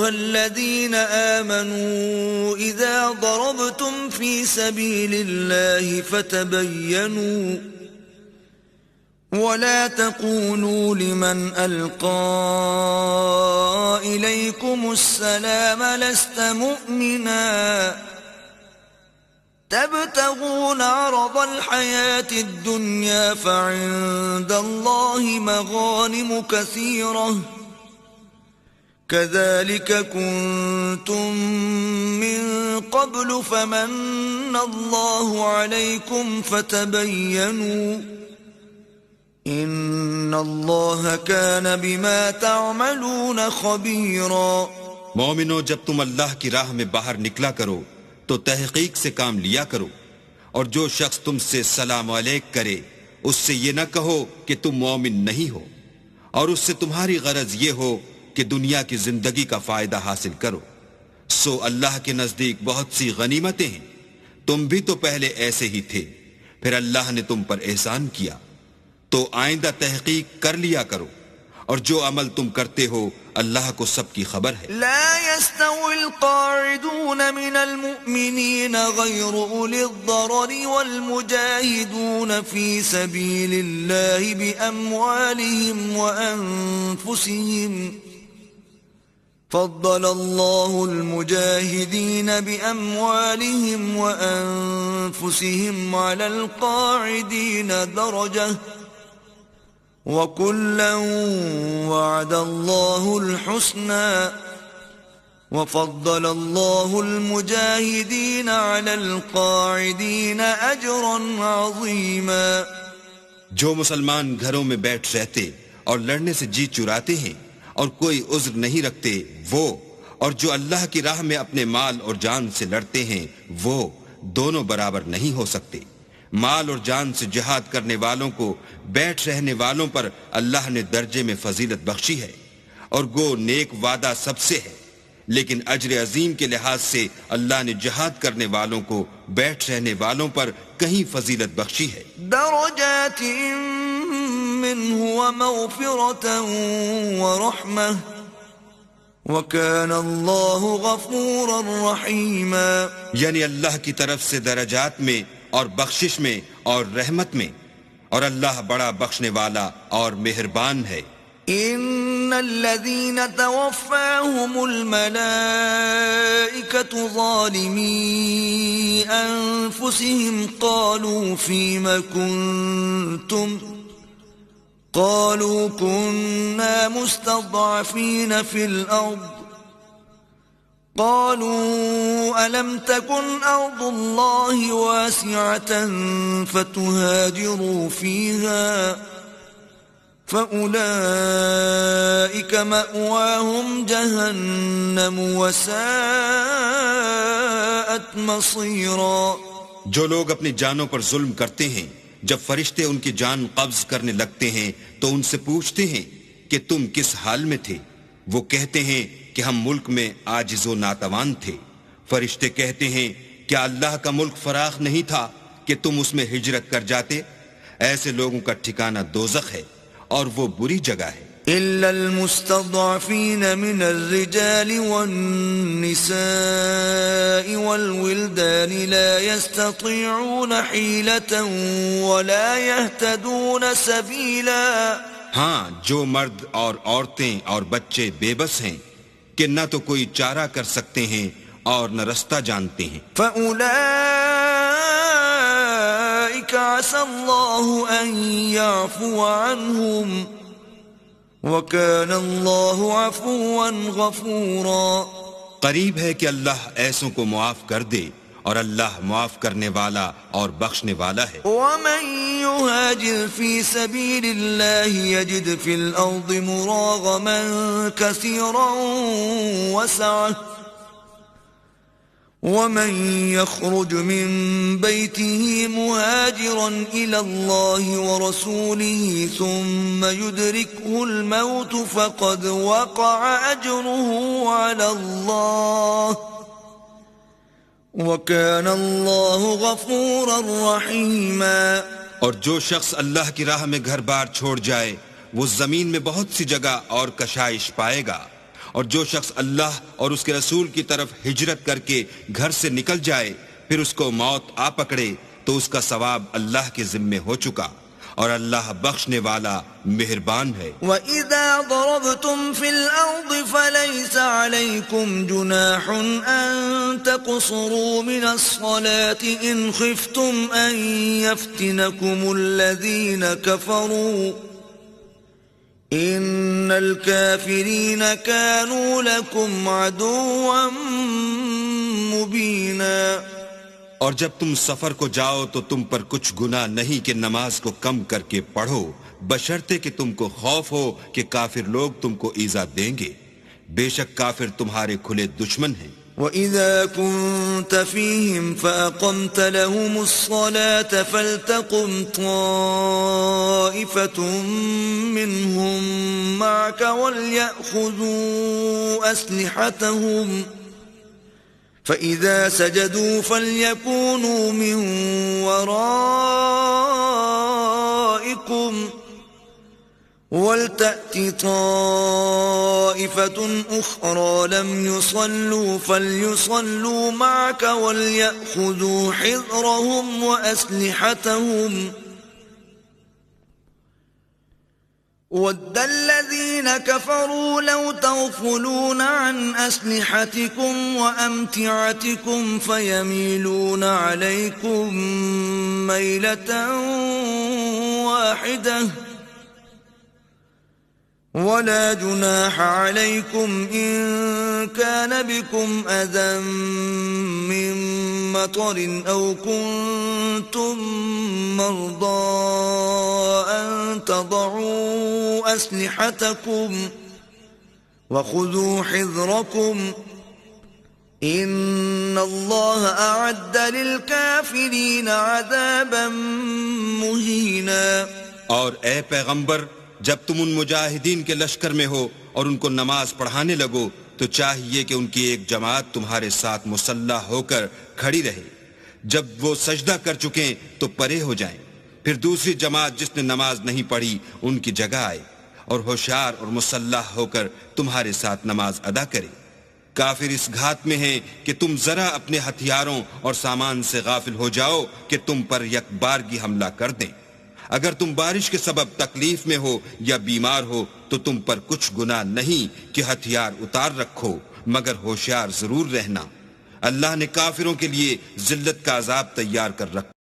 أيها الذين آمنوا إذا ضربتم في سبيل الله فتبينوا ولا تقولوا لمن ألقى إليكم السلام لست مؤمنا تبتغون عرض الحياة الدنيا فعند الله مغانم كثيرة كذلك كنتم من قبل فمن الله عليكم فتبينوا إن الله كان بما تعملون خبيرا. مومنو، جب تم اللہ کی راہ میں باہر نکلا کرو تو تحقیق سے کام لیا کرو، اور جو شخص تم سے سلام علیک کرے اس سے یہ نہ کہو کہ تم مومن نہیں ہو، اور اس سے تمہاری غرض یہ ہو کہ دنیا کی زندگی کا فائدہ حاصل کرو. سو اللہ کے نزدیک بہت سی غنیمتیں ہیں، تم بھی تو پہلے ایسے ہی تھے، پھر اللہ نے تم پر احسان کیا، تو آئندہ تحقیق کر لیا کرو، اور جو عمل تم کرتے ہو اللہ کو سب کی خبر ہے. لا يستوي القاعدون من المؤمنين غير أولي الضرر والمجاهدون في سبيل الله بأموالهم وأنفسهم فضل الله المجاهدين بأموالهم وأنفسهم على القاعدين درجة وَكُلًّا وَعَدَ اللَّهُ الْحُسْنَى وَفَضَّلَ اللَّهُ الْمُجَاهِدِينَ عَلَى الْقَاعِدِينَ أَجْرًا عَظِيمًا. جو مسلمان گھروں میں بیٹھ رہتے اور لڑنے سے جی چراتے ہیں اور کوئی عذر نہیں رکھتے وہ، اور جو اللہ کی راہ میں اپنے مال اور جان سے لڑتے ہیں وہ دونوں برابر نہیں ہو سکتے. مال اور جان سے جہاد کرنے والوں کو بیٹھ رہنے والوں پر اللہ نے درجے میں فضیلت بخشی ہے، اور گو نیک وعدہ سب سے ہے، لیکن اجر عظیم کے لحاظ سے اللہ نے جہاد کرنے والوں کو بیٹھ رہنے والوں پر کہیں فضیلت بخشی ہے. درجات منه ومغفرة ورحمة وَكَانَ اللَّهُ غَفُورًا رَحِيمًا. یعنی اللہ کی طرف سے درجات میں اور بخشش میں اور رحمت میں، اور اللہ بڑا بخشنے والا اور مہربان ہے. ان الذين توفاهم الملائكة ظالمي انفسهم قالوا فيما كنتم قالوا كنا مستضعفين في الأرض قالوا ألم تكن أرض الله واسعة فتهاجروا فيها فأولئك مأواهم جهنم وساءت مصيرا. جو لوگ اپنی جانوں پر ظلم کرتے ہیں جب فرشتے ان کی جان قبض کرنے لگتے ہیں تو ان سے پوچھتے ہیں کہ تم کس حال میں تھے؟ وہ کہتے ہیں کہ ہم ملک میں عاجز و ناتوان تھے. فرشتے کہتے ہیں کیا اللہ کا ملک فراخ نہیں تھا کہ تم اس میں ہجرت کر جاتے؟ ایسے لوگوں کا ٹھکانہ دوزخ ہے اور وہ بری جگہ ہے. إلا المستضعفين من الرجال والنساء والولدان لا يستطيعون حيلة ولا يهتدون سبيلا. ہاں، جو مرد اور عورتیں اور بچے بے بس ہیں کہ نہ تو کوئی چارہ کر سکتے ہیں اور نہ رستہ جانتے ہیں. فَأُولَئِكَ عَسَى اللَّهُ أَن يَعْفُوَ عَنْهُمْ وَكَانَ اللَّهُ عَفُوًّا غَفُورًا. قریب ہے کہ اللہ ایسوں کو معاف کر دے اور اللہ معاف کرنے والا اور بخشنے والا ہے. وَمَن يُهَاجِرْ فِي سَبِيلِ اللَّهِ يَجِدْ فِي الْأَرْضِ مُرَاغَمًا كَثِيرًا وَسَعَةً وَمَن يَخْرُجْ مِن بَيْتِهِ مُهَاجِرًا إِلَى اللَّهِ وَرَسُولِهِ ثُمَّ يُدْرِكْهُ الْمَوْتُ فَقَدْ وَقَعَ أَجْرُهُ عَلَى اللَّهِ وَكَانَ اللَّهُ غَفُورًا رَحِيمًا. اور جو شخص اللہ کی راہ میں گھر بار چھوڑ جائے وہ زمین میں بہت سی جگہ اور کشائش پائے گا، اور جو شخص اللہ اور اس کے رسول کی طرف ہجرت کر کے گھر سے نکل جائے پھر اس کو موت آ پکڑے تو اس کا ثواب اللہ کے ذمے ہو چکا، اور اللہ بخشنے والا مہربان ہے۔ وَإِذَا ضَرَبْتُمْ فِي الْأَرْضِ فَلَيْسَ عَلَيْكُمْ جُنَاحٌ أَن تَقْصُرُوا مِنَ الصَّلَاةِ إِنْ خِفْتُمْ أَن يَفْتِنَكُمُ الَّذِينَ كَفَرُوا إِنَّ الْكَافِرِينَ كَانُوا لَكُمْ عَدُوًّا مُبِينًا۔ اور جب تم سفر کو جاؤ تو تم پر کچھ گناہ نہیں کہ نماز کو کم کر کے پڑھو، بشرطے کہ تم کو خوف ہو کہ کافر لوگ تم کو ایذا دیں گے، بے شک کافر تمہارے کھلے دشمن ہیں۔ وَإِذَا كُنْتَ فِيهِمْ فَأَقَمْتَ لَهُمُ الصَّلَاةَ فَلْتَقُمْ طَائِفَةٌ مِّنْهُمْ مَعَكَ وَلْيَأْخُذُوا أَسْلِحَتَهُمْ فَإِذَا سَجَدُوا فَلْيَكُونُوا مِنْ وَرَائِكُمْ وَلْتَأْتِ طَائِفَةٌ أُخْرَى لَمْ يُصَلُّوا فَلْيُصَلُّوا مَعَكَ وَلْيَأْخُذُوا حِذْرَهُمْ وَأَسْلِحَتَهُمْ وَدَّ الَّذِينَ كَفَرُوا لَوْ تَغْفُلُونَ عَنْ أَسْلِحَتِكُمْ وَأَمْتِعَتِكُمْ فَيَمِيلُونَ عَلَيْكُمْ مَيْلَةً وَاحِدَةً وَلَا جُنَاحَ عَلَيْكُمْ إِن كَانَ بِكُمْ أَذًى مِّن مَّطَرٍ أَوْ كُنتُم مَّرْضَىٰ أَن تَضَعُوا أَسْلِحَتَكُمْ وَخُذُوا حِذْرَكُمْ إِنَّ اللَّهَ أَعَدَّ لِلْكَافِرِينَ عَذَابًا مُّهِينًا۔ اور اے پیغمبر، جب تم ان مجاہدین کے لشکر میں ہو اور ان کو نماز پڑھانے لگو تو چاہیے کہ ان کی ایک جماعت تمہارے ساتھ مسلح ہو کر کھڑی رہے، جب وہ سجدہ کر چکیں تو پرے ہو جائیں، پھر دوسری جماعت جس نے نماز نہیں پڑھی ان کی جگہ آئے اور ہوشیار اور مسلح ہو کر تمہارے ساتھ نماز ادا کرے۔ کافر اس گھات میں ہیں کہ تم ذرا اپنے ہتھیاروں اور سامان سے غافل ہو جاؤ کہ تم پر یک بارگی حملہ کر دیں۔ اگر تم بارش کے سبب تکلیف میں ہو یا بیمار ہو تو تم پر کچھ گناہ نہیں کہ ہتھیار اتار رکھو، مگر ہوشیار ضرور رہنا۔ اللہ نے کافروں کے لیے ذلت کا عذاب تیار کر رکھا۔